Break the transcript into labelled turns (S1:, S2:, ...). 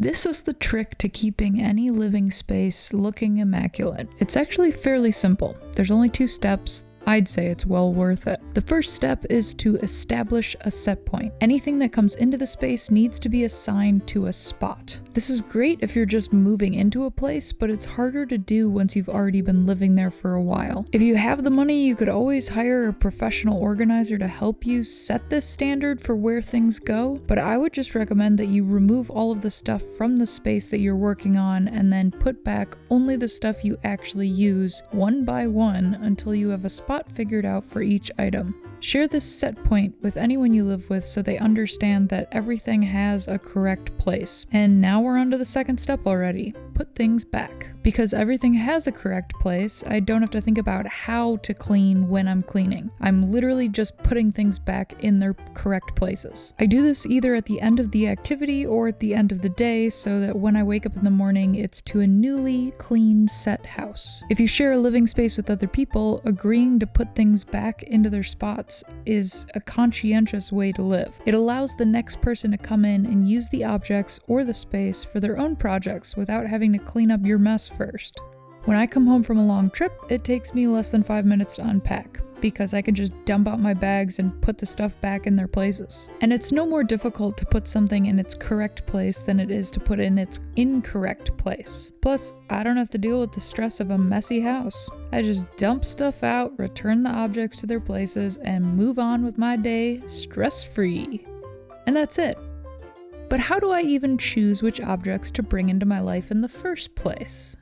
S1: This is the trick to keeping any living space looking immaculate. It's actually fairly simple. There's only 2 steps. I'd say it's well worth it. The first step is to establish a set point. Anything that comes into the space needs to be assigned to a spot. This is great if you're just moving into a place, but it's harder to do once you've already been living there for a while. If you have the money, you could always hire a professional organizer to help you set this standard for where things go, but I would just recommend that you remove all of the stuff from the space that you're working on and then put back only the stuff you actually use one by one until you have a spot figured out for each item. Share this set point with anyone you live with so they understand that everything has a correct place. And now we're on to the second step already. Put things back. Because everything has a correct place, I don't have to think about how to clean when I'm cleaning. I'm literally just putting things back in their correct places. I do this either at the end of the activity or at the end of the day so that when I wake up in the morning, it's to a newly clean set house. If you share a living space with other people, agreeing to put things back into their spots is a conscientious way to live. It allows the next person to come in and use the objects or the space for their own projects without having to clean up your mess first. When I come home from a long trip, it takes me less than 5 minutes to unpack, because I can just dump out my bags and put the stuff back in their places. And it's no more difficult to put something in its correct place than it is to put it in its incorrect place. Plus, I don't have to deal with the stress of a messy house. I just dump stuff out, return the objects to their places, and move on with my day stress-free. And that's it. But how do I even choose which objects to bring into my life in the first place?